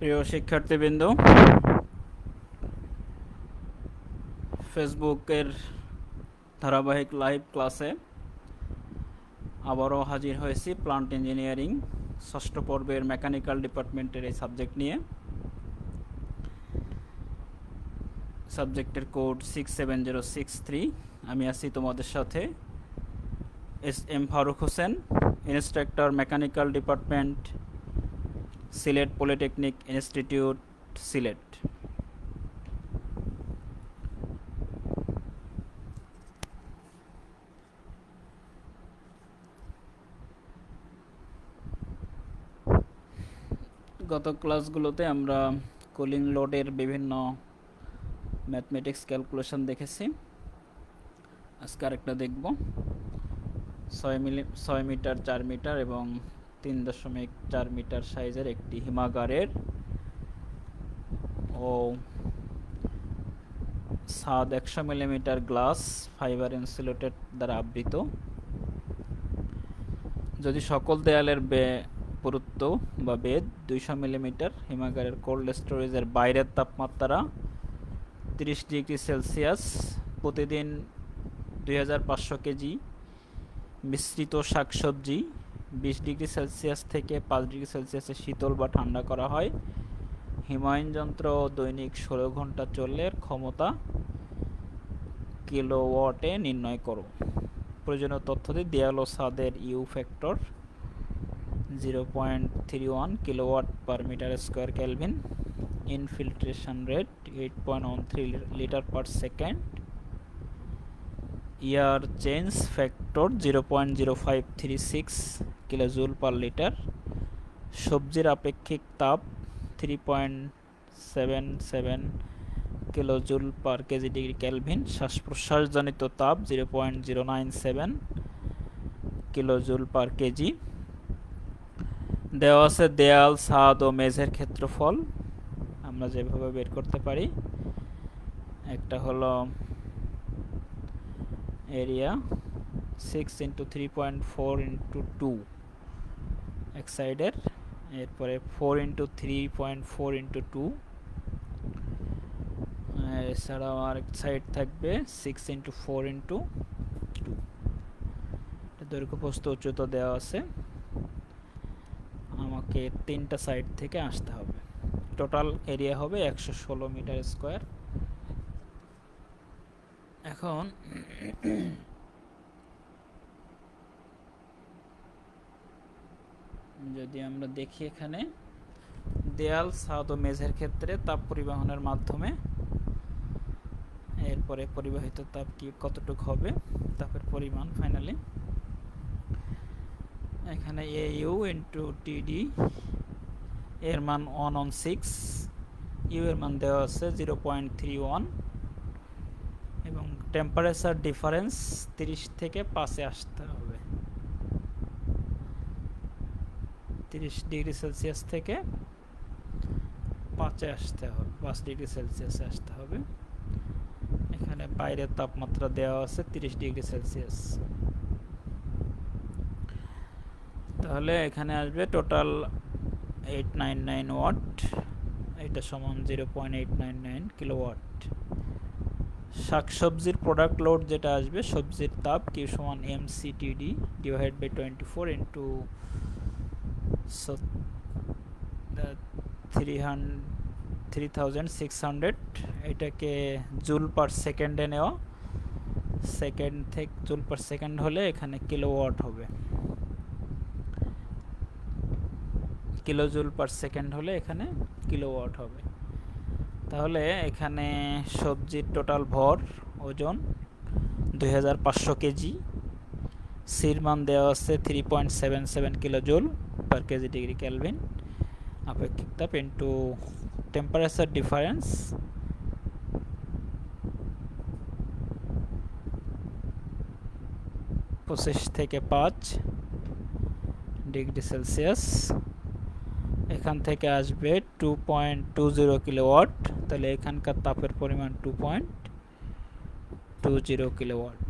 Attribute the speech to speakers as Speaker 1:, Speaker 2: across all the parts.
Speaker 1: প্রিয় শিক্ষার্থীবৃন্দ, ফেসবুকের ধারাবাহিক লাইভ ক্লাসে আবারও হাজির হয়েছি প্লান্ট ইঞ্জিনিয়ারিং ষষ্ঠ পর্বের মেকানিক্যাল ডিপার্টমেন্টের এই সাবজেক্ট নিয়ে। সাবজেক্টের কোড 67063। আমি আছি তোমাদের সাথে SM Faruk Hossain, instructor mechanical department, Sylhet polytechnic institute, Sylhet. গত ক্লাসগুলোতে আমরা কুলিং লোডের বিভিন্ন ম্যাথমেটিক্স ক্যালকুলেশন দেখেছি। আজকে আরেকটা দেখব। 6 মিটার 4 মিটার এবং 3.4 মিটার সাইজের একটি হিমাগারের ও ছাদ 100 মিলিমিটার গ্লাস ফাইবার ইনসুলেটেড দ্বারা আবৃত। যদি সকল দেয়ালের পুরুত্ব বা বেদ 200 মিলিমিটার, হিমাগারের কোল্ড স্টোরেজের বাইরের তাপমাত্রা 30 ডিগ্রি সেলসিয়াস, প্রতিদিন 2500 কেজি মিশ্রিত শাকসবজি 20 ডিগ্রি সেলসিয়াস থেকে 5 ডিগ্রি সেলসিয়াসে শীতল বা ঠান্ডা করা হয়। হিমায়ন যন্ত্র দৈনিক 16 ঘন্টা চললে ক্ষমতা কিলোওয়াটে নির্ণয় করো। প্রয়োজনীয় তথ্য দিয়ে দেয়াল ও ছাদের U factor 0.31 kilowatt per metre square kelvin, infiltration rate 8.13 litre per second, air change factor 0.0536 kilojoule per litre, সবজির আপেক্ষিক তাপ 3.77 kilojoule per KG degree kelvin, শ্বাস প্রশ্বাসজনিত তাপ 0.097 কিলোজুল পার কেজি। দেওয়া আছে দেয়াল, ছাদ ও মেঝের ক্ষেত্রফল আমরা যেভাবে বের করতে পারি। একটা হলো এরিয়া 6 × 3.4 × 2 এক সাইডের, এরপরে 4 × 3.4 × 2, এছাড়াও আরেক সাইড থাকবে 6 × 4 × 2। দৈর্ঘ্য প্রস্থ উচ্চতা দেওয়া আছে, আমাকে 3টা সাইড থেকে আসতে হবে। টোটাল এরিয়া হবে 116 মিটার স্কোয়ার। এখন যদি আমরা দেখি এখানে দেয়াল, ছাদ ও মেঝের ক্ষেত্রে তাপ পরিবহনের মাধ্যমে এরপরে পরিবাহিত তাপ কতটুকু হবে, তাপের পরিমাণ ফাইনালি এখানে AU × TD এর মান 1/6, ইউ এর মান দেওয়া আছে 0.31 এবং টেম্পারেচার ডিফারেন্স 30 থেকে 5-এ আসতে হবে। 30 ডিগ্রি সেলসিয়াস থেকে 5-এ আসতে হবে, 5 ডিগ্রি সেলসিয়াসে আসতে হবে। এখানে বাইরের তাপমাত্রা দেওয়া আছে 30 ডিগ্রি সেলসিয়াস। তাহলে এখানে আসবে টোটাল 899 ওয়াট, এটা সমান 0.899 কিলোওয়াট। শাকসবজির প্রোডাক্ট লোড যেটা আসবে, সবজির তাপ কিউ সমান mctd ডিভাইড বাই 24 ইন্টু 3600, এটাকে জুল পার সেকেন্ডে নেওয়া, সেকেন্ড থেকে জুল পার সেকেন্ড হলে এখানে কিলোওয়াট হবে, কিলোজুল পার সেকেন্ড হলে এখানে কিলোওয়াট হবে। তাহলে এখানে সবজির টোটাল ভর ওজন 2500 কেজি, সির মান দেওয়া আছে 3.77 kilojoule per KG degree kelvin, আপেক্ষিক তাপ ইন্টু টেম্পারেচার ডিফারেন্স 25 থেকে 5 ডিগ্রি সেলসিয়াস, এখান থেকে আসবে 2.20 কিলোওয়াট। তাহলে এখানকার তাপের পরিমাণ 2.20 কিলোওয়াট।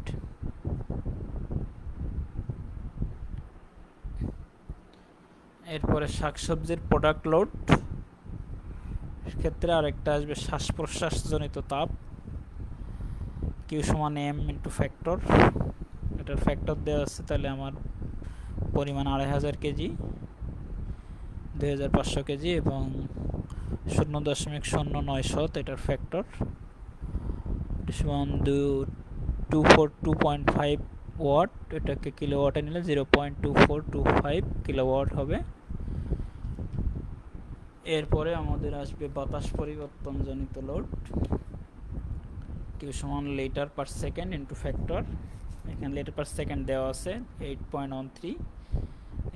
Speaker 1: এরপরে শাকসবজির প্রোডাক্ট লোড ক্ষেত্রে আরেকটা আসবে শ্বাস প্রশ্বাসজনিত তাপ, কিউ সমান এম ইন্টু ফ্যাক্টর। এটার ফ্যাক্টর দেওয়া আছে, তাহলে আমার পরিমাণ 2500 কেজি, 2500 কেজি এবং 0.09 এটার ফ্যাক্টর সমান 2.5 ওয়াট। এটাকে কিলোওয়াটে নিলে 0.2425 কিলোওয়াট হবে। এরপরে আমাদের আসবে বাতাস পরিবর্তনজনিত লোড, কিউ সমান litre per second into factor. এখানে লিটার পার সেকেন্ড দেওয়া আছে 8.13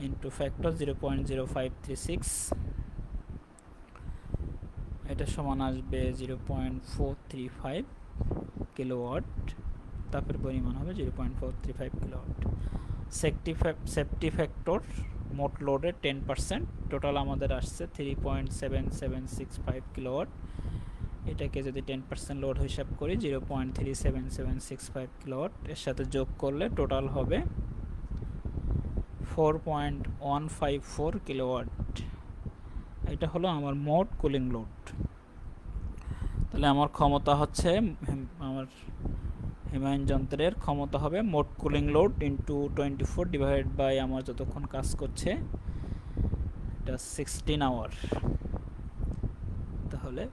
Speaker 1: ইন্টু ফ্যাক্টর 0.0536, এটা সমান আসবে 0.435 কিলোওয়াট। তাপের পরিমাণ হবে 0.435 কিলোওয়াট। সেফটি ফ্যাক্টর মোট লোডের 10%, টোটাল আমাদের আসছে 3.7765 কিলোওয়াট। এটাকে যদি 10% লোড হিসাব করি 0.37765 কিলোওয়াট, এর সাথে যোগ করলে টোটাল হবে 4.154 কিলোওয়াট। এটা হলো আমার মোট কুলিং লোড। তাহলে আমার ক্ষমতা হচ্ছে, আমার হিমায়ন যন্ত্রের ক্ষমতা হবে মোট cooling load into 24 divided by আমার যতক্ষণ কাজ করছে, এটা 16 আওয়ার। তাহলে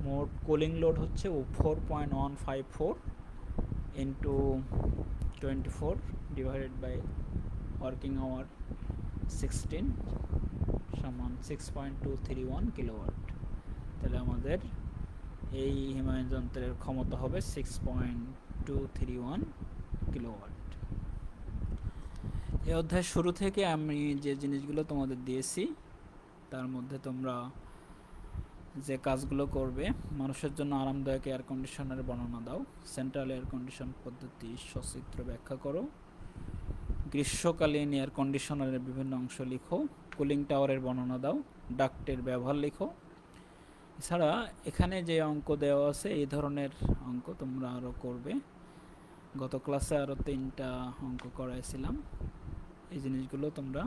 Speaker 1: মোট কুলিং লোড হচ্ছে 4.154 into 24 divided by working hour 16 সমান 6.231 কিলোওয়াট। তাহলে আমাদের এই হিমায়ন যন্ত্রের ক্ষমতা হবে 6.231 কিলোওয়াট। এই অধ্যায় শুরু থেকে আমি যে জিনিসগুলো তোমাদের দিয়েছি তার মধ্যে তোমরা যে কাজগুলো করবে, মানুষের জন্য আরামদায়ক এয়ার কন্ডিশনারের বর্ণনা দাও, সেন্ট্রাল এয়ার কন্ডিশন পদ্ধতি সচিত্র ব্যাখ্যা করো, গ্রীষ্মকালীন এয়ার কন্ডিশনারের বিভিন্ন অংশ লিখো, কুলিং টাওয়ারের বর্ণনা দাও, ডাক্টের ব্যবহার লিখো। এছাড়া এখানে যে অঙ্ক দেওয়া আছে এই ধরনের অঙ্ক তোমরা আরও করবে। গত ক্লাসে আরও 3টা অঙ্ক করাইছিলাম, এই জিনিসগুলো তোমরা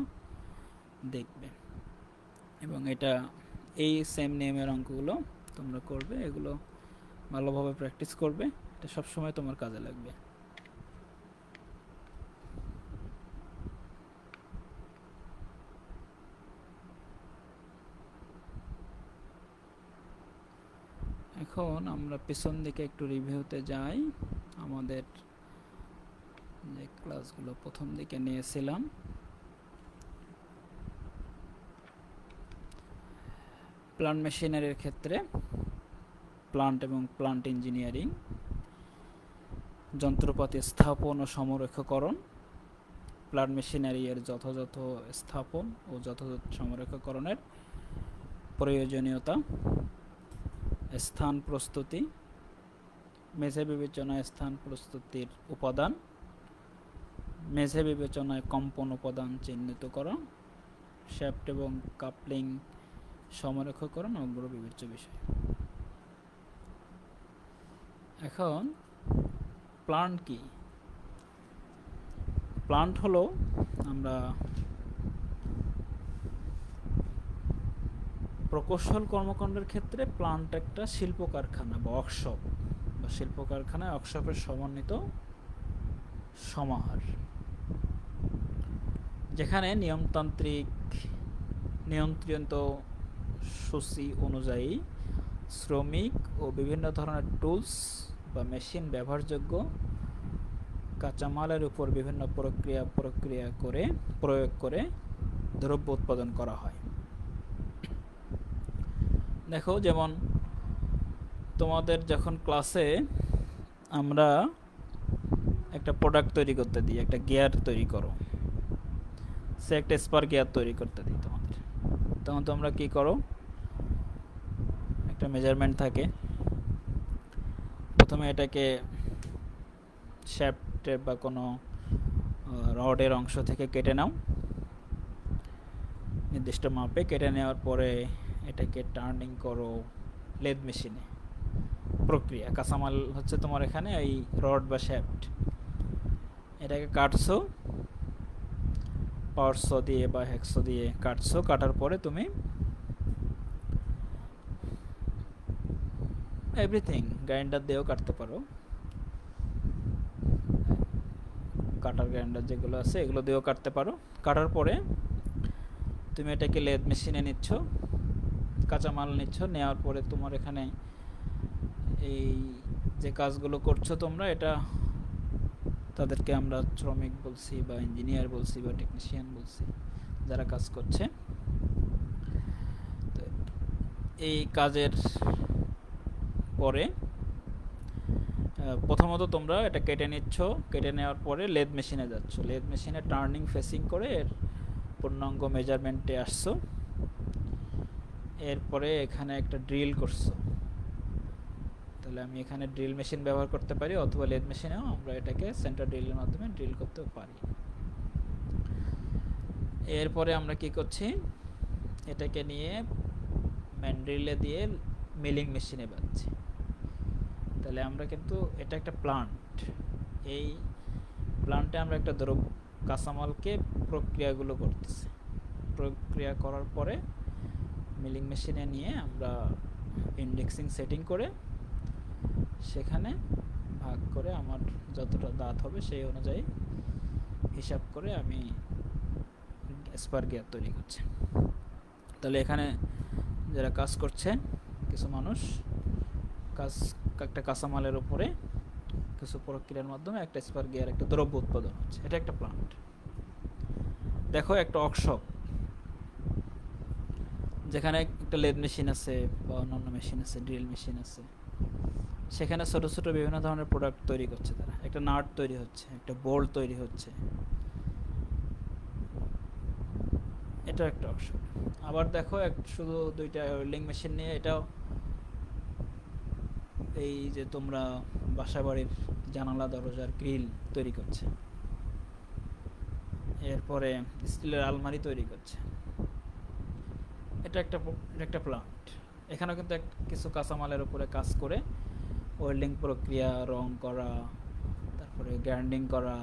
Speaker 1: দেখবে এবং এটা এই সেম নেমের অঙ্কগুলো তোমরা করবে, এগুলো ভালোভাবে প্র্যাকটিস করবে, এটা সবসময় তোমার কাজে লাগবে। এখন আমরা পিছন দিকে একটু রিভিউতে যাই। আমাদের যে ক্লাসগুলো প্রথম দিকে নিয়েছিলাম, প্লান্ট মেশিনারির ক্ষেত্রে প্লান্ট এবং প্লান্ট ইঞ্জিনিয়ারিং, যন্ত্রপাতি স্থাপন ও সমরক্ষকরণ, প্লান্ট মেশিনারি এর যথাযথ স্থাপন ও যথাযথ সমরক্ষকরণের প্রয়োজনীয়তা, স্থান প্রস্তুতি, মেঝে বিবেচনায় স্থান প্রস্তুতির উপাদান, মেঝে বিবেচনায় কম্পন উপাদান চিহ্নিতকরণ, শ্যাফট এবং কাপলিং সমরক্ষকরণ অগ্র বিবেচ্য বিষয়। এখন প্লান্ট কি? প্লান্ট হলো, আমরা প্রকৌশল কর্মকাণ্ডের ক্ষেত্রে প্লান্ট একটা শিল্প কারখানা বা ওয়ার্কশপ, বা শিল্প কারখানায় ওয়ার্কশপের সমন্বিত সমাহার, যেখানে নিয়মতান্ত্রিক নিয়ন্ত্রিত সূচি অনুযায়ী শ্রমিক ও বিভিন্ন ধরনের টুলস বা মেশিন ব্যবহারযোগ্য কাঁচামালের উপর বিভিন্ন প্রয়োগ করে দ্রব্য উৎপাদন করা হয়। দেখো, যেমন তোমাদের যখন ক্লাসে আমরা একটা প্রোডাক্ট তৈরি করতে দিই, একটা গিয়ার তৈরি করো, সে একটা স্পার গিয়ার তৈরি করতে দিই তোমাদের, তখন তোমরা কি করো, একটা মেজারমেন্ট থাকে, প্রথমে এটাকে শ্যাফটে বা কোনো রডের অংশ থেকে কেটে নাও, নির্দিষ্ট মাপে কেটে নেওয়ার পরে এটাকে টার্নিং করো লেদ মেশিনে, প্রক্রিয়া, কাঁচামাল হচ্ছে তোমার এখানে এই রড বা শ্যাফট, এটাকে কাটছো, পাওয়ার শ দিয়ে বা হ্যাকশো দিয়ে কাটছো, কাটার পরে তুমি এভরিথিং গ্রাইন্ডার দিয়েও কাটতে পারো, কাটার গ্রাইন্ডার যেগুলো আছে এগুলো দিয়েও কাটতে পারো। কাটার পরে তুমি এটাকে লেদ মেশিনে নিচ্ছ, কাঁচামাল নিচ্ছ, নেওয়ার পরে তোমার এখানে এই যে কাজগুলো করছো তোমরা, এটা তাদেরকে আমরা শ্রমিক বলছি বা ইঞ্জিনিয়ার বলছি বা টেকনিশিয়ান বলছি যারা কাজ করছে। তো এই কাজের পরে প্রথমত তোমরা এটা কেটে নিচ্ছ, কেটে নেওয়ার পরে লেদ মেশিনে যাচ্ছ, লেদ মেশিনে টার্নিং ফেসিং করে এর পূর্ণাঙ্গ মেজারমেন্টে আসছো। এরপরে এখানে একটা ড্রিল করছো, তাহলে আমি এখানে ড্রিল মেশিন ব্যবহার করতে পারি অথবা লেদ মেশিনেও আমরা এটাকে সেন্টার ড্রিলের মাধ্যমে ড্রিল করতেও পারি। এরপরে আমরা কি করছি, এটাকে নিয়ে ম্যান ড্রিলে দিয়ে মিলিং মেশিনে বাঁধছি। তাহলে আমরা কিন্তু এটা একটা প্লান্ট, এই প্লান্টে আমরা একটা কাঁচামালকে প্রক্রিয়াগুলো করতেছি, প্রক্রিয়া করার পরে মিলিং মেশিনে নিয়ে আমরা ইন্ডেক্সিং সেটিং করে সেখানে ভাগ করে আমার যতটা দাঁত হবে সেই অনুযায়ী হিসাব করে আমি স্পার গিয়ার তৈরি করছি। তাহলে এখানে যারা কাজ করছে কিছু মানুষ কাজ একটা কাঁচামালের উপরে কিছু প্রক্রিয়ার মাধ্যমে একটা স্পার গিয়ার একটা দ্রব্য উৎপাদন হচ্ছে, এটা একটা প্লান্ট। দেখো একটা ওয়ার্কশপ যেখানে একটা লেদ মেশিন আছে বা অন্যান্য মেশিন আছে, ড্রিল মেশিন আছে, সেখানে ছোট ছোট বিভিন্ন ধরনের প্রোডাক্ট তৈরি করছে তারা, একটা নাট তৈরি হচ্ছে, একটা বোল্ট তৈরি হচ্ছে, এটা একটা ওয়ার্কশপ। আবার দেখো শুধু দুইটা ওয়েল্ডিং মেশিন নিয়ে এটাও এই যে তোমরা বাসা বাড়ির জানালা দরজার গ্রিল তৈরি করছে, এরপরে স্টিলের আলমারি তৈরি করছে, এটা একটা প্লান্ট। এখানেও কিন্তু কিছু কাঁচামালের উপরে কাজ করে ওয়েল্ডিং প্রক্রিয়া, রং করা, তারপরে গ্রাইন্ডিং করা,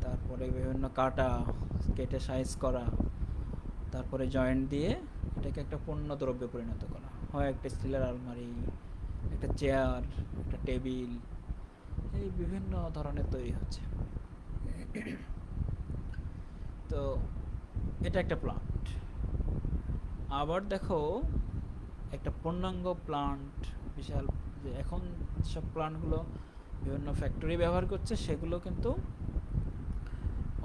Speaker 1: তারপরে বিভিন্ন কাটা, কেটে সাইজ করা, তারপরে জয়েন্ট দিয়ে এটাকে একটা পণ্য দ্রব্যে পরিণত করা হয়, একটা স্টিলের আলমারি, একটা চেয়ার, একটা টেবিল, এই বিভিন্ন ধরনের তৈরি হচ্ছে। তো এটা একটা প্লান্ট। আবার দেখো একটা পূর্ণাঙ্গ প্লান্ট, বিশাল, যে এখন সব প্লান্টগুলো বিভিন্ন ফ্যাক্টরি ব্যবহার করছে সেগুলো কিন্তু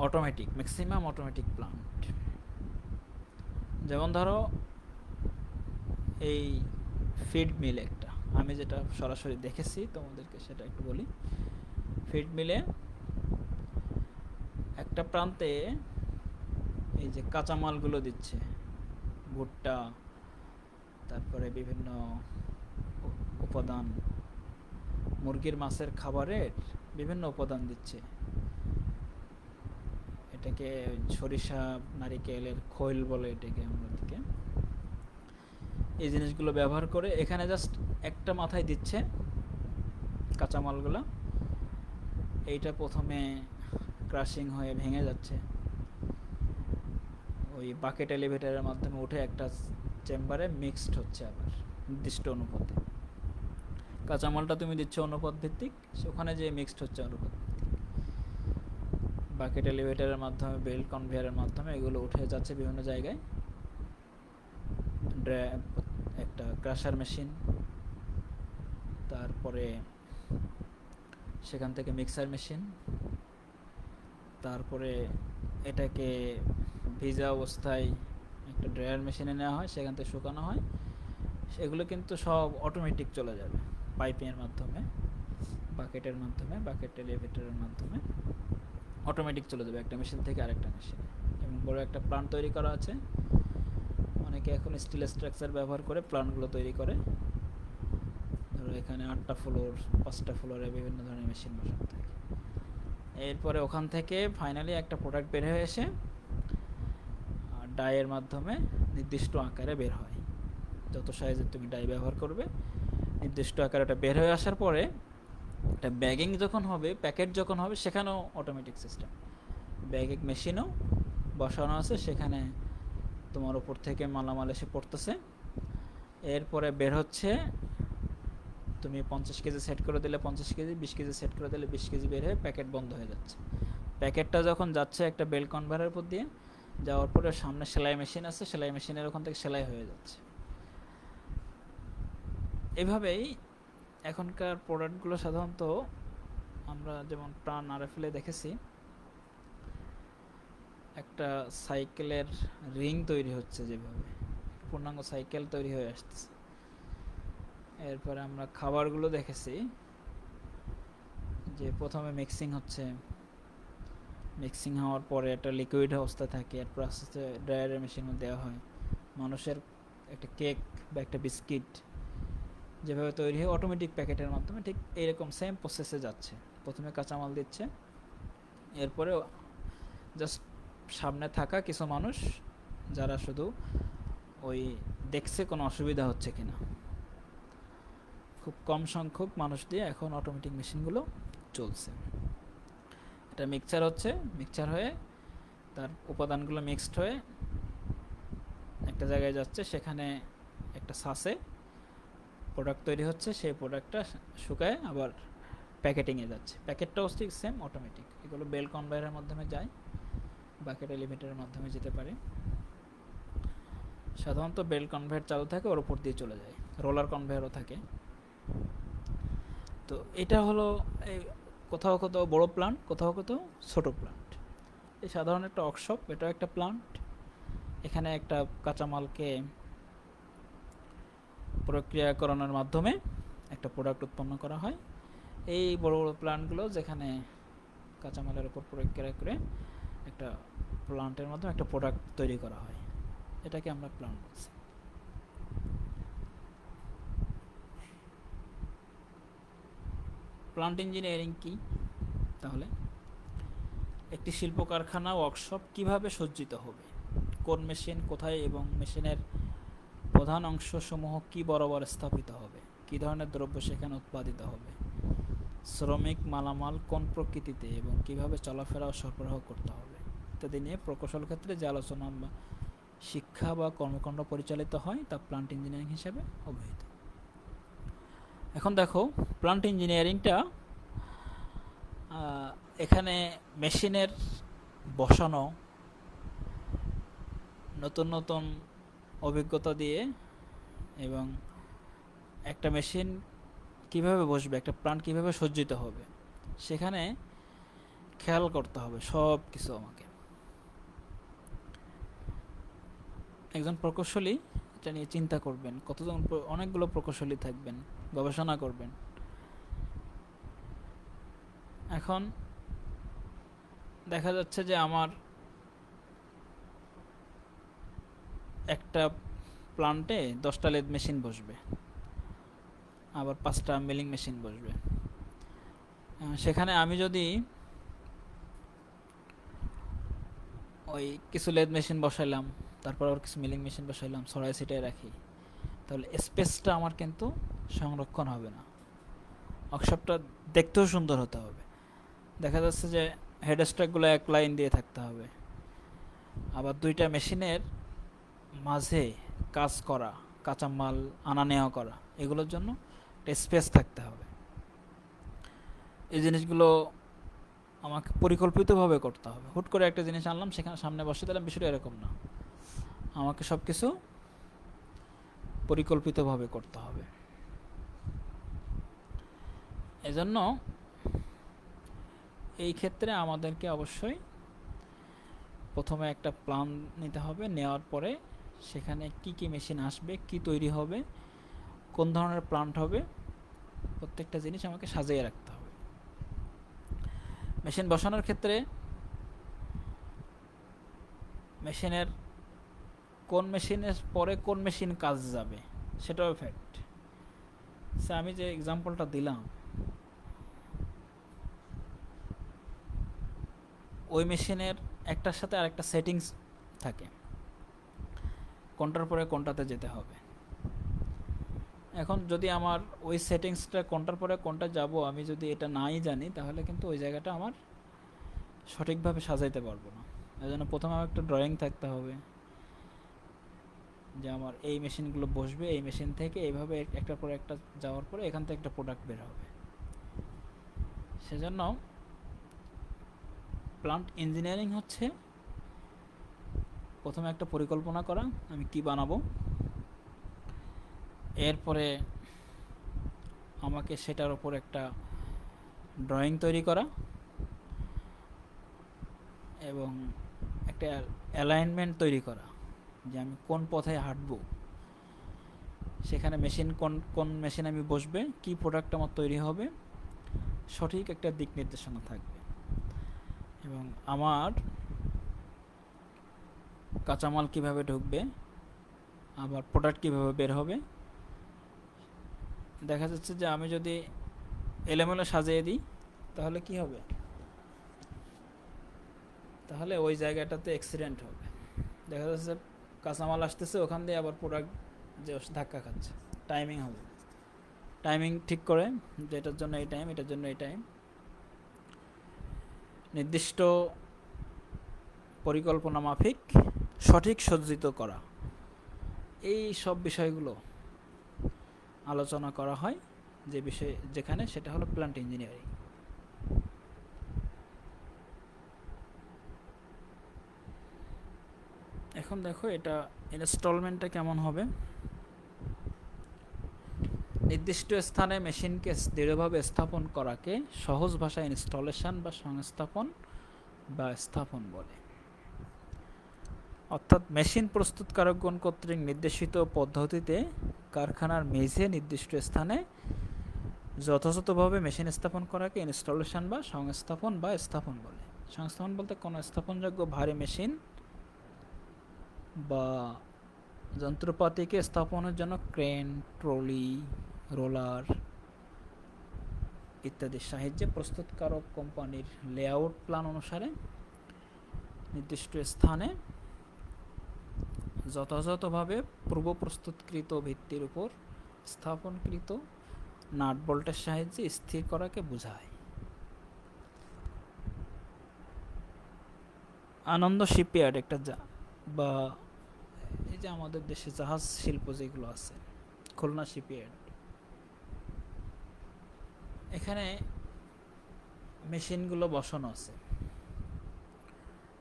Speaker 1: অটোমেটিক, ম্যাক্সিমাম অটোমেটিক প্লান্ট। যেমন ধরো এই ফিড মিল একটা, আমি যেটা সরাসরি দেখেছি তোমাদেরকে সেটা একটু বলি। ফিড মিলে একটা প্রান্তে এই যে কাঁচামালগুলো দিচ্ছে, ভুট্টা, তারপরে বিভিন্ন উপাদান, মুরগির মাছের খাবারের বিভিন্ন উপাদান দিচ্ছে, এটাকে সরিষা নারিকেলের খৈল বলে এটাকে আমরা দিকে, এই জিনিসগুলো ব্যবহার করে এখানে জাস্ট একটা মাথায় দিচ্ছে কাঁচামালগুলো। এইটা প্রথমে ক্রাশিং হয়ে ভেঙে যাচ্ছে, ওই বাকেট এলিভেটরের মাধ্যমে উঠে একটা চেম্বারে মিক্সড হচ্ছে আবার নির্দিষ্ট অনুপাতে। কাঁচামালটা তুমি দিচ্ছ অনুপাত ভিত্তিক, সেখানে যে মিক্সড হচ্ছে অনুপাত ভিত্তিক। বাকেট এলিভেটরের মাধ্যমে, বেল্ট কনভেয়ারের মাধ্যমে এগুলো উঠে যাচ্ছে বিভিন্ন জায়গায়। একটা ক্রাশার মেশিন, তারপরে সেখান থেকে মিক্সার মেশিন, তারপরে এটাকে ভিজা অবস্থায় একটা ড্রায়ার মেশিনে নেওয়া হয়, সেখান থেকে শুকানো হয়। সেগুলো কিন্তু সব অটোমেটিক চলে যাবে পাইপিংয়ের মাধ্যমে, বাকেটের মাধ্যমে, বাকেট এলিভেটরের মাধ্যমে অটোমেটিক চলে যাবে একটা মেশিন থেকে আরেকটা মেশিনে। এবং বড় একটা প্লান্ট তৈরি করা আছে, অনেকে এখন স্টিল স্ট্রাকচার ব্যবহার করে প্লান্টগুলো তৈরি করে। ধরো এখানে 8টা ফ্লোর, 5টা ফ্লোরে বিভিন্ন ধরনের মেশিন বসানো থাকে। এরপরে ওখান থেকে ফাইনালি একটা প্রোডাক্ট বের হয়ে এসে ডাইয়ের মাধ্যমে নির্দিষ্ট আকারে বের হয়। যত সাইজের তুমি ডাই ব্যবহার করবে নির্দিষ্ট আকারে ওটা বের হয়ে আসার পরে এটা ব্যাগিং যখন হবে, প্যাকেট যখন হবে, সেখানেও অটোমেটিক সিস্টেম, ব্যাগিং মেশিনও বসানো আছে, সেখানে তোমার উপর থেকে মালামাল এসে পড়তেছে। এরপরে বের হচ্ছে, তুমি 50 কেজি সেট করে দিলে 50 কেজি, 20 কেজি সেট করে দিলে 20 কেজি বের হয়ে প্যাকেট বন্ধ হয়ে যাচ্ছে। প্যাকেটটা যখন যাচ্ছে একটা বেল্ট কনভেয়ারের উপর দিয়ে, যাওয়ার পরে সামনে সেলাই মেশিন আছে, সেলাই মেশিনের ওখান থেকে সেলাই হয়ে যাচ্ছে। এভাবেই এখনকার প্রোডাক্টগুলো সাধারণত আমরা যেমন প্রাণ আরএফএলে দেখেছি, একটা সাইকেলের রিং তৈরি হচ্ছে, যেভাবে পূর্ণাঙ্গ সাইকেল তৈরি হয়ে আসতেছে। এরপরে আমরা খাবারগুলো দেখেছি যে প্রথমে মিক্সিং হচ্ছে, মিক্সিং হওয়ার পরে একটা লিকুইড অবস্থায় থাকে, এরপর আস্তে আস্তে ড্রায়ারের মেশিনে দেওয়া হয়। মানুষের একটা কেক বা একটা বিস্কিট যেভাবে তৈরি হয় অটোমেটিক প্যাকেটের মাধ্যমে, ঠিক এইরকম সেম প্রসেসে যাচ্ছে। প্রথমে কাঁচামাল দিচ্ছে, এরপরে জাস্ট সামনে থাকা কিছু মানুষ যারা শুধু ওই দেখছে কোনো অসুবিধা হচ্ছে কিনা, খুব কম সংখ্যক মানুষ দিয়ে এখন অটোমেটিক মেশিনগুলো চলছে। এটা মিক্সচার হচ্ছে, মিক্সচার হয়ে তার উপাদানগুলো মিক্সড হয়ে একটা জায়গায় যাচ্ছে, সেখানে একটা সাসে প্রোডাক্ট তৈরি হচ্ছে, সেই প্রোডাক্টটা শুকায় আবার প্যাকেটিংয়ে যাচ্ছে। প্যাকেটটাও ঠিক সেম অটোমেটিক। এগুলো বেল্ট কনভেয়ারের মাধ্যমে যায়, বাকেট এলিভেটরের মাধ্যমে যেতে পারে। সাধারণত বেল্ট কনভেয়ার চালু থাকে, ওর উপর দিয়ে চলে যায়। রোলার কনভেয়ারও থাকে। তো এটা হলো এই কোথাও কোথাও বড় প্লান্ট, কোথাও কোথাও ছোট প্লান্ট। এই সাধারণ একটা ওয়ার্কশপ, এটাও একটা প্লান্ট। এখানে একটা কাঁচামালকে প্রক্রিয়াকরণের মাধ্যমে একটা প্রোডাক্ট উৎপন্ন করা হয়। এই বড় বড় প্লান্টগুলো যেখানে কাঁচামালের উপর প্রক্রিয়া করে একটা প্লান্টের মাধ্যমে একটা প্রোডাক্ট তৈরি করা হয়, এটাকে আমরা প্লান্ট বলছি। প্লান্ট ইঞ্জিনিয়ারিং কি তাহলে? একটি শিল্প কারখানা ওয়ার্কশপ কিভাবে সজ্জিত হবে, কোন মেশিন কোথায় এবং মেশিনের প্রধান অংশসমূহ কি বরাবর স্থাপিত হবে, কী ধরনের দ্রব্য সেখানে উৎপাদিত হবে, শ্রমিক মালামাল কোন প্রকৃতিতে এবং কিভাবে চলাফেরা ও সরবরাহ করতে হবে ইত্যাদি নিয়ে প্রকৌশল ক্ষেত্রে যে আলোচনা বা শিক্ষা বা কর্মকাণ্ড পরিচালিত হয় তা প্লান্ট ইঞ্জিনিয়ারিং হিসেবে অভিহিত। এখন দেখো, প্লান্ট ইঞ্জিনিয়ারিংটা এখানে মেশিনের বসানো, নতুন নতুন অভিজ্ঞতা দিয়ে এবং একটা মেশিন কিভাবে বসবে, একটা প্লান্ট কিভাবে সজ্জিত হবে, সেখানে খেয়াল করতে হবে সব কিছু। আমাকে একজন প্রকৌশলী এটা নিয়ে চিন্তা করবেন, কতজন, অনেকগুলো প্রকৌশলী থাকবেন, গবেষণা করবেন। এখন দেখা যাচ্ছে যে আমার একটা প্লান্টে 10টা লেদ মেশিন বসবে, আবার 5টা মিলিং মেশিন বসবে। সেখানে আমি যদি ওই কিছু লেদ মেশিন বসাইলাম, তারপর আবার কিছু মিলিং মেশিন বসাইলাম, ছড়াই ছিটাই রাখি, তাহলে স্পেসটা আমার কিন্তু সংরক্ষণ হবে না। ওয়ার্কশপটা দেখতেও সুন্দর হতে হবে। দেখা যাচ্ছে যে হেড স্ট্রাকগুলো এক লাইন দিয়ে থাকতে হবে, আবার 2টা মেশিনের মাঝে কাজ করা, কাঁচামাল আনা নেওয়া করা, এগুলোর জন্য একটা স্পেস থাকতে হবে। এই জিনিসগুলো আমাকে পরিকল্পিতভাবে করতে হবে। হুট করে একটা জিনিস আনলাম, সেখানে সামনে বসে দিলাম, বিষয়টা এরকম না। আমাকে সব কিছু পরিকল্পিতভাবে করতে হবে। এজন্য এই ক্ষেত্রে আমাদেরকে অবশ্যই প্রথমে একটা প্ল্যান নিতে হবে, নেওয়ার পরে সেখানে কি কি মেশিন আসবে, কি তৈরি হবে, কোন ধরনের প্লান্ট হবে, প্রত্যেকটা জিনিস আমাকে সাজিয়ে রাখতে হবে। মেশিন বসানোর ক্ষেত্রে মেশিনের কোন মেশিনের পরে কোন মেশিন কাজ যাবে সেটাও ফ্যাক্ট। আমি যে এক্সাম্পলটা দিলাম, ওই মেশিনের একটার সাথে আরেকটা সেটিংস থাকে, কোনটার পরে কোনটাতে যেতে হবে। এখন যদি আমার ওই সেটিংসটা কোনটার পরে কোনটা যাব আমি যদি এটা নাই জানি, তাহলে কিন্তু ওই জায়গাটা আমার সঠিকভাবে সাজাইতে পারবো না। এজন্য প্রথমে আমার একটা ড্রয়িং থাকতে হবে যে আমার এই মেশিনগুলো বসবে, এই মেশিন থেকে এইভাবে একটার পর একটা যাওয়ার পরে এখান থেকে একটা প্রোডাক্ট বের হবে। সেজন্য প্লান্ট ইঞ্জিনিয়ারিং হচ্ছে প্রথমে একটা পরিকল্পনা করা আমি কি বানাবো, এরপরে আমাকে সেটার উপর একটা ড্রয়িং তৈরি করা এবং একটা অ্যালাইনমেন্ট তৈরি করা যে আমি কোন পথে হাঁটবো, সেখানে মেশিন কোন কোন মেশিন আমি বসবে, কি প্রোডাক্ট আমার তৈরি হবে, সঠিক একটা দিক নির্দেশনা থাকবে এবং আমার কাঁচামাল কিভাবে ঢুকবে, আবার প্রোডাক্ট কিভাবে বের হবে। দেখা যাচ্ছে যে আমি যদি এলোমেলো সাজিয়ে দিই তাহলে কি হবে, তাহলে ওই জায়গাটাতে অ্যাক্সিডেন্ট হবে। দেখা যাচ্ছে কাঁচামাল আসতেছে, ওখান দিয়ে আবার প্রোডাক্ট যে ধাক্কা খাচ্ছে, টাইমিং হবে। টাইমিং ঠিক করে যে এটার জন্য এই টাইম, এটার জন্য এই টাইম, নির্দিষ্ট পরিকল্পনা মাফিক সঠিক সজ্জিত করা, এই সব বিষয়গুলো আলোচনা করা হয় যে বিষয় যেখানে, সেটা হলো প্ল্যান্ট ইঞ্জিনিয়ারিং। এখন দেখো এটা ইনস্টলমেন্টটা কেমন হবে। নির্দিষ্ট স্থানে মেশিনকে দৃঢ়ভাবে স্থাপন করাকে সহজ ভাষায় ইনস্টলেশন বা সংস্থাপন বা স্থাপন বলে। অর্থাৎ মেশিন প্রস্তুতকারকগণ কর্তৃক নির্দেশিত পদ্ধতিতে কারখানার মেঝে নির্দিষ্ট স্থানে যথাযথভাবে মেশিন স্থাপন করাকে ইনস্টলেশন বা সংস্থাপন বা স্থাপন বলে। সংস্থাপন বলতে কোনো স্থাপনযোগ্য ভারী মেশিন বা যন্ত্রপাতিকে স্থাপনের জন্য ক্রেন, ট্রলি, রোলার ইত্যাদির সাহায্যে প্রস্তুতকারক কোম্পানির লেআউট প্ল্যান অনুসারে নির্দিষ্ট স্থানে যথাযথভাবে পূর্ব প্রস্তুতকৃত ভিত্তির উপর স্থাপনকৃত নাট বল্টের সাহায্যে স্থির করাকে বোঝায়। আনন্দ শিপইয়ার্ড একটা বা এই যে আমাদের দেশে জাহাজ শিল্প যেগুলো আছে, খুলনা শিপইয়ার্ড, এখানে মেশিনগুলো বসানো আছে।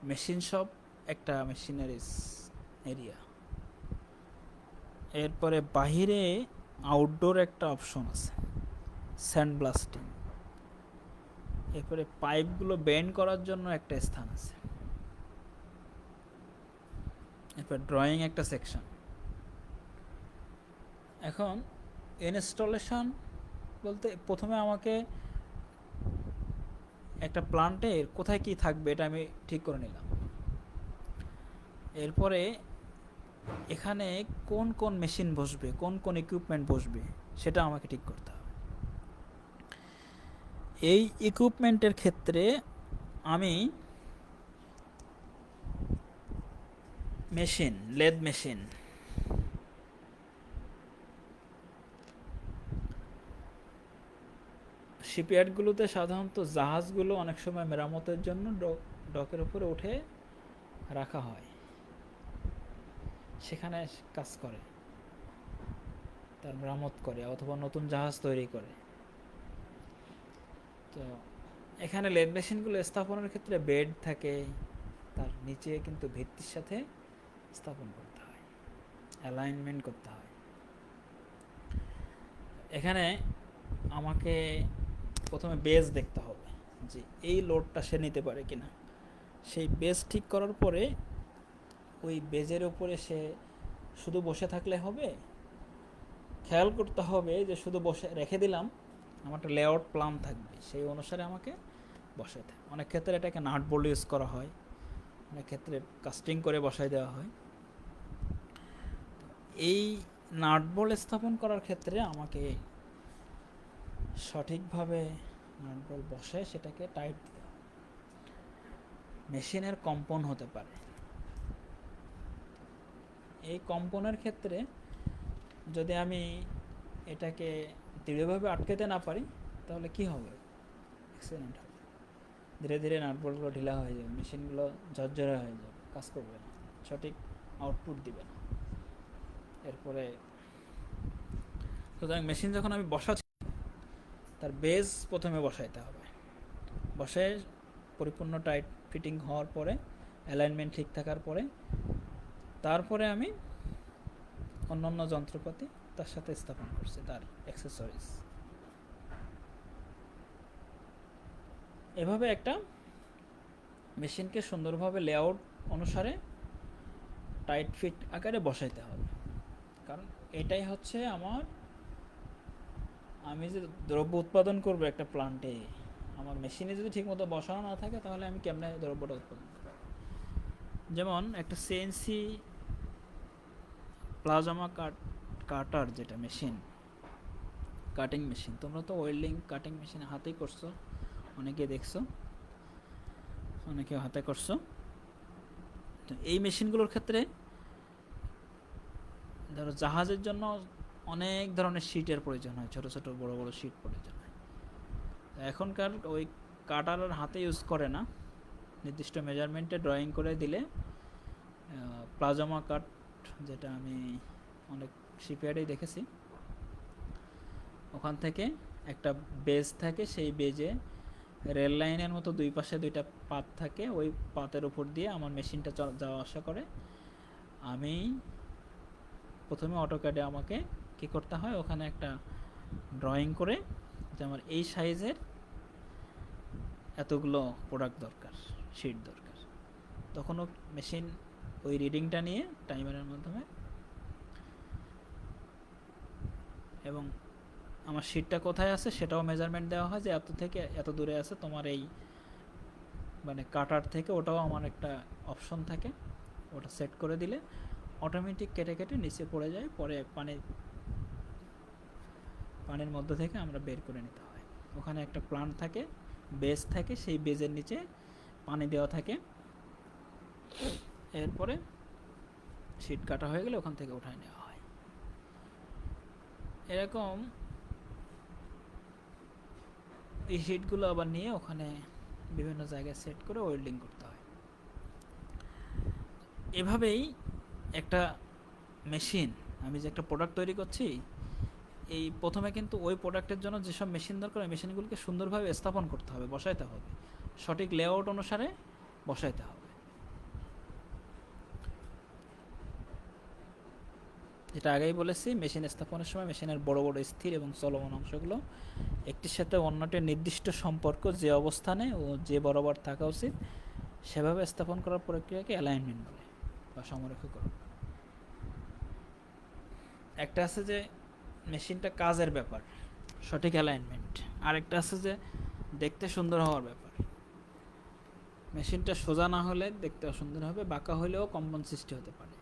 Speaker 1: মেশিন সব একটা মেশিনারিজ এরিয়া। এরপরে বাহিরে আউটডোর একটা অপশন আছে, স্যান্ড ব্লাস্টিং। এরপরে পাইপগুলো বেন্ড করার জন্য একটা স্থান আছে। এরপর ড্রয়িং একটা সেকশন। এখন ইনস্টলেশন বলতে প্রথমে আমাকে একটা প্লান্টের কোথায় কি থাকবে এটা আমি ঠিক করে নিলাম। এরপরে এখানে কোন কোন মেশিন বসবে, কোন কোন ইকুইপমেন্ট বসবে, সেটা আমাকে ঠিক করতে হবে। এই ইকুইপমেন্টের ক্ষেত্রে আমি মেশিন, লেদ মেশিন, শিপইয়ার্ডগুলোতে সাধারণত জাহাজগুলো অনেক সময় মেরামতের জন্য ডকের উপরে উঠে রাখা হয়, সেখানে কাজ করে, তার মেরামত করে অথবা নতুন জাহাজ তৈরি করে। তো এখানে লেদ মেশিনগুলো স্থাপনের ক্ষেত্রে বেড থাকে, তার নিচে কিন্তু ভিত্তির সাথে স্থাপন করতে হয়, অ্যালাইনমেন্ট করতে হয়। এখানে আমাকে প্রথমে বেজ দেখতে হবে যে এই লোডটা সে নিতে পারে কিনা। সেই বেজ ঠিক করার পরে ওই বেজের উপরে সে শুধু বসে থাকলে হবে, খেয়াল করতে হবে যে শুধু বসে রেখে দিলাম, আমার একটা লেআউট প্ল্যান থাকবে, সেই অনুসারে আমাকে বসাতে। অনেক ক্ষেত্রে এটাকে নাট বোল্ট ইউজ করা হয়, অনেক ক্ষেত্রে কাস্টিং করে বসাই দেওয়া হয়। এই নাট বোল্ট স্থাপন করার ক্ষেত্রে আমাকে সঠিকভাবে নাট বোল্ট বসে সেটাকে টাইট দিতে হবে। মেশিনের কম্পন হতে পারে, এই কম্পনের ক্ষেত্রে যদি আমি এটাকে দৃঢ়ভাবে আটকাতে না পারি তাহলে কি হবে, অ্যাক্সিডেন্ট হবে। ধীরে ধীরে নাটবল্টগুলো ঢিলা হয়ে যাবে, মেশিনগুলো ঝরঝরে হয়ে যাবে, কাজ করবে না, সঠিক আউটপুট দিবে না। এরপরে সুতরাং মেশিন যখন আমি বসাচ্ছি, তার বেজ প্রথমে বসাইতে হবে। বসায় পরিপূর্ণ টাইট ফিটিং হওয়ার পরে, অ্যালাইনমেন্ট ঠিক থাকার পরে, তারপরে আমি অন্যান্য যন্ত্রপাতি তার সাথে স্থাপন করছি, তার অ্যাক্সেসরিজ। এভাবে একটা মেশিনকে সুন্দরভাবে লেআউট অনুসারে টাইট ফিট আকারে বসাইতে হবে। কারণ এটাই হচ্ছে আমি যে দ্রব্য উৎপাদন করবো একটা প্লান্টে, আমার মেশিনে যদি ঠিকমতো বসানো না থাকে তাহলে আমি কেমনে দ্রব্যটা উৎপাদন করবো। যেমন একটা সিএনসি প্লাজমা কাটার যেটা মেশিন, কাটিং মেশিন, তোমরা তো ওয়েল্ডিং কাটিং মেশিন হাতেই করছো, অনেকে দেখছো, অনেকে হাতে করছো। তো এই মেশিনগুলোর ক্ষেত্রে ধরো জাহাজের জন্য অনেক ধরনের শিটের প্রয়োজন হয়, ছোট ছোট বড় বড় শিট প্রয়োজন হয়। এখনকার ওই কাটার হাতে ইউজ করে না, নির্দিষ্ট মেজারমেন্টে ড্রয়িং করে দিলে প্লাজমা কাট, যেটা আমি অনেক শিপইয়ার্ডেই দেখেছি, ওখান থেকে একটা বেজ থাকে, সেই বেজে রেল লাইনের মতো দুই পাশে দুইটা পাত থাকে, ওই পাতের উপর দিয়ে আমার মেশিনটা যাওয়া আসা করে। আমি প্রথমে অটোক্যাডে আমাকে কী করতে হয়, ওখানে একটা ড্রয়িং করে যে আমার এই সাইজের এতগুলো প্রোডাক্ট দরকার, শিট দরকার, তখনও মেশিন ওই রিডিংটা নিয়ে টাইমারের মাধ্যমে, এবং আমার শিটটা কোথায় আছে সেটাও মেজারমেন্ট দেওয়া হয় যে এত থেকে এত দূরে আছে তোমার এই মানে কাটার থেকে, ওটাও আমার একটা অপশন থাকে, ওটা সেট করে দিলে অটোমেটিক কেটে কেটে নিচে পড়ে যায়, পরে পানির মধ্যে থেকে আমরা বের করে নিতে হয়। ওখানে একটা প্লান্ট থাকে, বেজ থাকে, সেই বেজের নিচে পানি দেওয়া থাকে, এরপরে শিট কাটা হয়ে গেলে ওখান থেকে উঠায় নেওয়া হয়। এরকম এই শিটগুলো আবার নিয়ে ওখানে বিভিন্ন জায়গায় সেট করে ওয়েল্ডিং করতে হয়। এভাবেই একটা মেশিন, আমি যে একটা প্রোডাক্ট তৈরি করছি, এই প্রথমে কিন্তু ওই প্রোডাক্টের জন্য যেসব মেশিন দরকার, ওই মেশিনগুলোকে সুন্দরভাবে স্থাপন করতে হবে, বসাইতে হবে, সঠিক লেআউট অনুসারে বসাইতে হবে। যেটা আগেই বলেছি, মেশিন স্থাপনের সময় মেশিনের বড় বড় স্থির এবং চলমান অংশগুলো একটির সাথে অন্যটির নির্দিষ্ট সম্পর্ক যে অবস্থানে ও যে বরাবর থাকা উচিত সেভাবে স্থাপন করার প্রক্রিয়াকে অ্যালাইনমেন্ট বলে বা সমরেখীকরণ। একটা আছে যে মেশিনটা কাজের ব্যাপার, সঠিক অ্যালাইনমেন্ট। আরেকটা আছে যে দেখতে সুন্দর হওয়ার ব্যাপার। মেশিনটা সোজা না হলে দেখতে অসুন্দর হবে, বাঁকা হলেও কম্পন সৃষ্টি হতে পারে।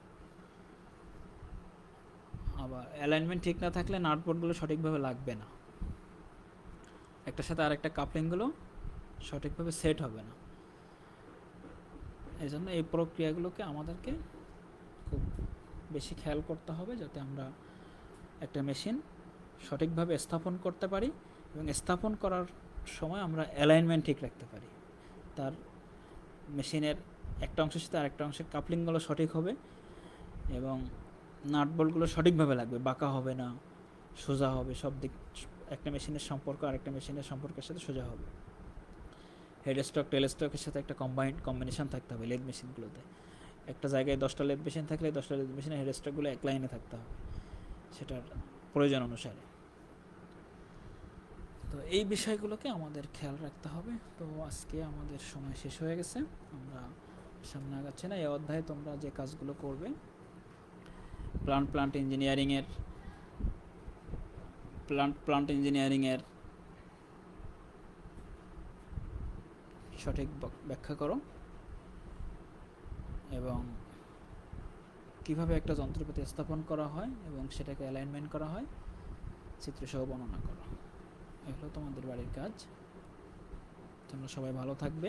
Speaker 1: আবার অ্যালাইনমেন্ট ঠিক না থাকলে নাটবোর্ডগুলো সঠিকভাবে লাগবে না, একটার সাথে আরেকটা কাপলিংগুলো সঠিকভাবে সেট হবে না। এই জন্য এই প্রক্রিয়াগুলোকে আমাদেরকে খুব বেশি খেয়াল করতে হবে, যাতে আমরা একটা মেশিন সঠিকভাবে স্থাপন করতে পারি, এবং স্থাপন করার সময় আমরা অ্যালাইনমেন্ট ঠিক রাখতে পারি। তার মেশিনের একটা অংশের সাথে আরেকটা অংশের কাপলিংগুলো সঠিক হবে, এবং নাটবোল্টগুলো সঠিকভাবে লাগবে, বাঁকা হবে না, সোজা হবে, সব দিক একটা মেশিনের সম্পর্ক আরেকটা মেশিনের সম্পর্কের সাথে সোজা হবে। হেড স্টক টেল স্টকের সাথে একটা কম্বিনেশন থাকতে হবে লেদ মেশিনগুলোতে। একটা জায়গায় 10টা লেদ মেশিন থাকলে 10টা লেদ মেশিনের হেড স্টকগুলো এক লাইনে থাকতে হবে সেটার প্রয়োজন অনুসারে। তো এই বিষয়গুলোকে আমাদের খেয়াল রাখতে হবে। তো আজকে আমাদের সময় শেষ হয়ে গেছে, আমরা সামনে আগাচ্ছি না। এই অধ্যায়ে তোমরা যে কাজগুলো করবে, প্লান্ট ইঞ্জিনিয়ারিংয়ের সঠিক ব্যাখ্যা করো, এবং কিভাবে একটা যন্ত্রপাতি স্থাপন করা হয় এবং সেটাকে অ্যালাইনমেন্ট করা হয় চিত্রসহ বর্ণনা করো। এগুলো তোমাদের বাড়ির কাজ। তোমরা সবাই ভালো থাকবে,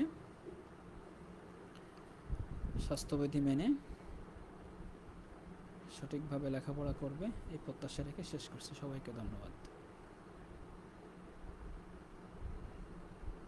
Speaker 1: স্বাস্থ্যবিধি মেনে সঠিকভাবে লেখাপড়া করবে, এই প্রত্যাশা রেখে শেষ করছি। সবাইকে ধন্যবাদ।